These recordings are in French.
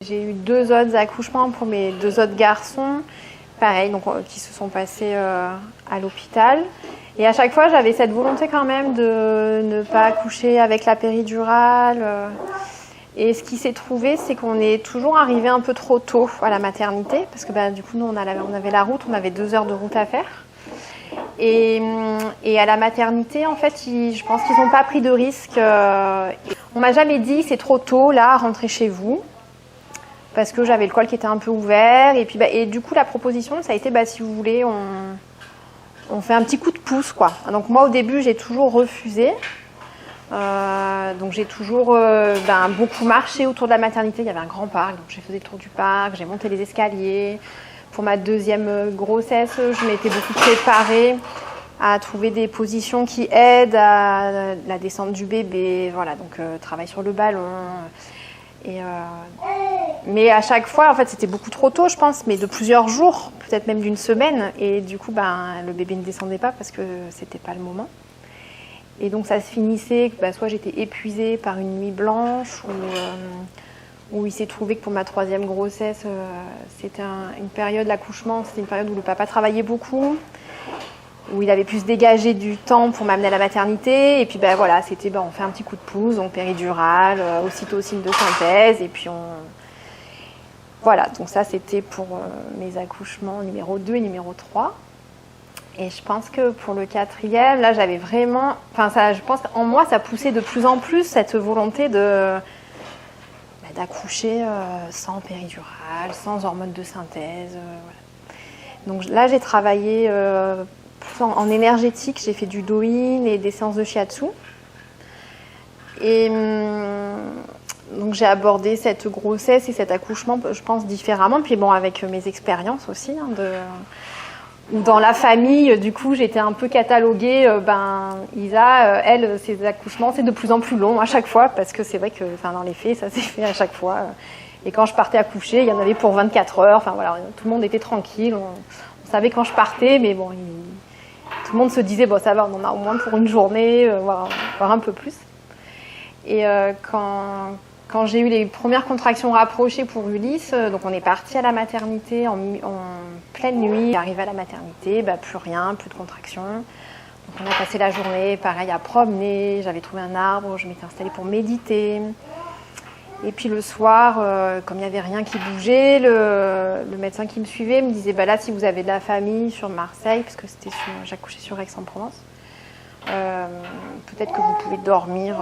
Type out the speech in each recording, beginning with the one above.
j'ai eu 2 autres accouchements pour mes 2 autres garçons, pareil, donc, qui se sont passés à l'hôpital. Et à chaque fois, j'avais cette volonté quand même de ne pas accoucher avec la péridurale. Et ce qui s'est trouvé, c'est qu'on est toujours arrivé un peu trop tôt à la maternité, parce que du coup, nous, on avait la route, on avait 2 heures de route à faire. Et à la maternité, en fait, je pense qu'ils n'ont pas pris de risque. On m'a jamais dit c'est trop tôt, là, rentrer chez vous, parce que j'avais le col qui était un peu ouvert. Et puis, et du coup, la proposition, ça a été, si vous voulez, on fait un petit coup de pouce, quoi. Donc moi, au début, j'ai toujours refusé. Donc j'ai toujours beaucoup marché autour de la maternité. Il y avait un grand parc, donc j'ai fait le tour du parc, j'ai monté les escaliers. Pour ma 2e grossesse, je m'étais beaucoup préparée à trouver des positions qui aident à la descente du bébé. Voilà, donc travail sur le ballon. Mais à chaque fois, en fait, c'était beaucoup trop tôt, je pense, mais de plusieurs jours, peut-être même d'une semaine. Et du coup, le bébé ne descendait pas parce que c'était pas le moment. Et donc, ça se finissait que soit j'étais épuisée par une nuit blanche, où il s'est trouvé que pour ma 3e grossesse, c'était une période, l'accouchement, c'était une période où le papa travaillait beaucoup, où il avait pu se dégager du temps pour m'amener à la maternité. Et puis voilà, c'était on fait un petit coup de pouce, donc péridurale, aussitôt signe de synthèse, et puis voilà, donc ça c'était pour mes accouchements numéro 2 et numéro 3. Et je pense que pour le 4e, là j'avais vraiment, je pense qu'en moi ça poussait de plus en plus cette volonté d'accoucher sans péridurale, sans hormones de synthèse. Voilà. Donc là j'ai travaillé en énergétique, j'ai fait du do-in et des séances de shiatsu. Et donc j'ai abordé cette grossesse et cet accouchement, je pense, différemment. Puis avec mes expériences aussi, où dans la famille, du coup, j'étais un peu cataloguée. Isa, elle, ses accouchements, c'est de plus en plus long à chaque fois, parce que c'est vrai que, dans les faits, ça s'est fait à chaque fois. Et quand je partais accoucher, il y en avait pour 24 heures. Enfin voilà, tout le monde était tranquille. On savait quand je partais, mais tout le monde se disait, ça va, on en a au moins pour une journée, voire un peu plus. Et quand j'ai eu les premières contractions rapprochées pour Ulysse, donc on est parti à la maternité en pleine nuit. Arrivé à la maternité, plus rien, plus de contractions. Donc on a passé la journée, pareil, à promener. J'avais trouvé un arbre, je m'étais installée pour méditer. Et puis le soir, comme il n'y avait rien qui bougeait, le médecin qui me suivait me disait, là, si vous avez de la famille sur Marseille, parce que j'accouchais sur Aix-en-Provence, peut-être que vous pouvez dormir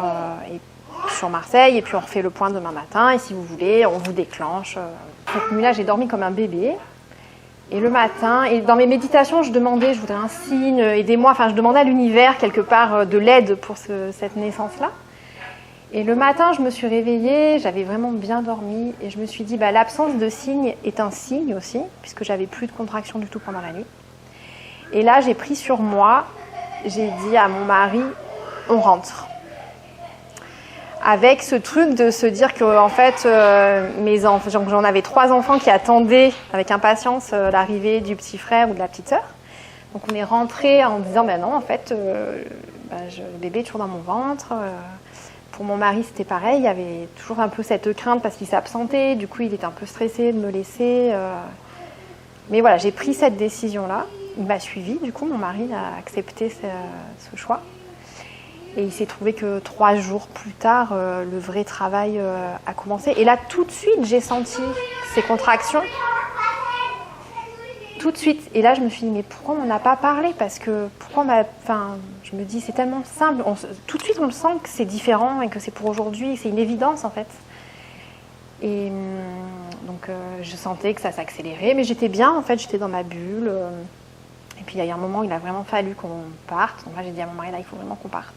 sur Marseille, et puis on refait le point demain matin, et si vous voulez, on vous déclenche. Cette nuit-là, j'ai dormi comme un bébé. Et le matin, et dans mes méditations, je voudrais un signe, aidez-moi. Je demandais à l'univers, quelque part, de l'aide pour cette naissance-là. Et le matin, je me suis réveillée, j'avais vraiment bien dormi, et je me suis dit, l'absence de signe est un signe aussi, puisque j'avais plus de contraction du tout pendant la nuit. Et là, j'ai pris sur moi, j'ai dit à mon mari, on rentre. Avec ce truc de se dire que, en fait, mes enfants, j'en avais 3 enfants qui attendaient avec impatience l'arrivée du petit frère ou de la petite sœur. Donc on est rentré en disant, non, en fait, le bébé est toujours dans mon ventre. Pour mon mari, c'était pareil, il y avait toujours un peu cette crainte parce qu'il s'absentait, du coup il était un peu stressé de me laisser. Mais voilà, j'ai pris cette décision-là. Il m'a suivie, du coup mon mari a accepté ce choix. Et il s'est trouvé que 3 jours plus tard, le vrai travail a commencé. Et là, tout de suite, j'ai senti ces contractions. Tout de suite. Et là, je me suis dit, mais pourquoi on n'en a pas parlé ? Parce que, je me dis, c'est tellement simple. Tout de suite, on le sent que c'est différent et que c'est pour aujourd'hui. C'est une évidence, en fait. Et donc, je sentais que ça s'accélérait. Mais j'étais bien, en fait. J'étais dans ma bulle. Et puis, il y a un moment, il a vraiment fallu qu'on parte. Donc là, j'ai dit à mon mari, là, il faut vraiment qu'on parte.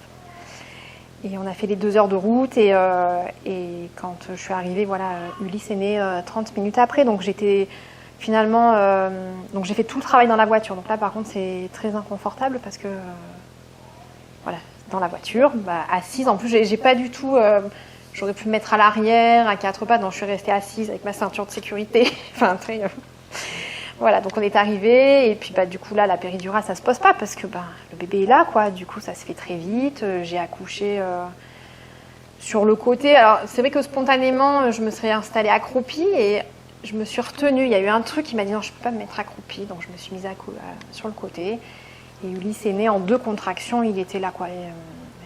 Et on a fait les 2 heures de route. Et quand je suis arrivée, Ulysse est né 30 minutes après. Donc, j'étais... Finalement, donc j'ai fait tout le travail dans la voiture. Donc là, par contre, c'est très inconfortable parce que, dans la voiture, assise. En plus, j'ai pas du tout. J'aurais pu me mettre à l'arrière, à 4 pattes. Donc, je suis restée assise avec ma ceinture de sécurité. Voilà. Donc, on est arrivé et puis, du coup, là, la péridurale, ça se pose pas parce que, le bébé est là, quoi. Du coup, ça se fait très vite. J'ai accouché. sur le côté. Alors, c'est vrai que spontanément, je me serais installée accroupie et je me suis retenue. Il y a eu un truc qui m'a dit non, je ne peux pas me mettre accroupie. Donc, je me suis mise sur le côté. Et Ulysse est né en 2 contractions. Il était là, quoi.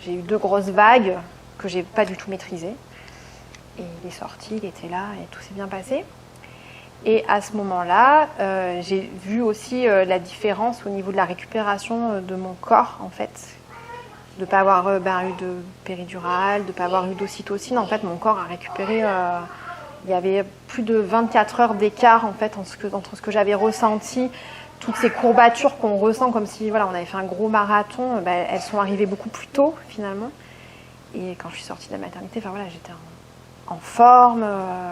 J'ai eu 2 grosses vagues que j'ai pas du tout maîtrisées. Et il est sorti, il était là et tout s'est bien passé. Et à ce moment-là, j'ai vu aussi la différence au niveau de la récupération de mon corps, en fait. De ne pas avoir eu de péridurale, de ne pas avoir eu d'ocytocine. En fait, mon corps a récupéré. Il y avait plus de 24 heures d'écart, en fait, entre ce que j'avais ressenti. Toutes ces courbatures qu'on ressent comme si voilà, on avait fait un gros marathon, elles sont arrivées beaucoup plus tôt, finalement. Et quand je suis sortie de la maternité, voilà, j'étais en forme,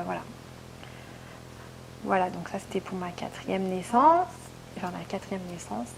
voilà. Voilà, donc ça c'était pour ma 4e naissance, enfin ma 4e naissance.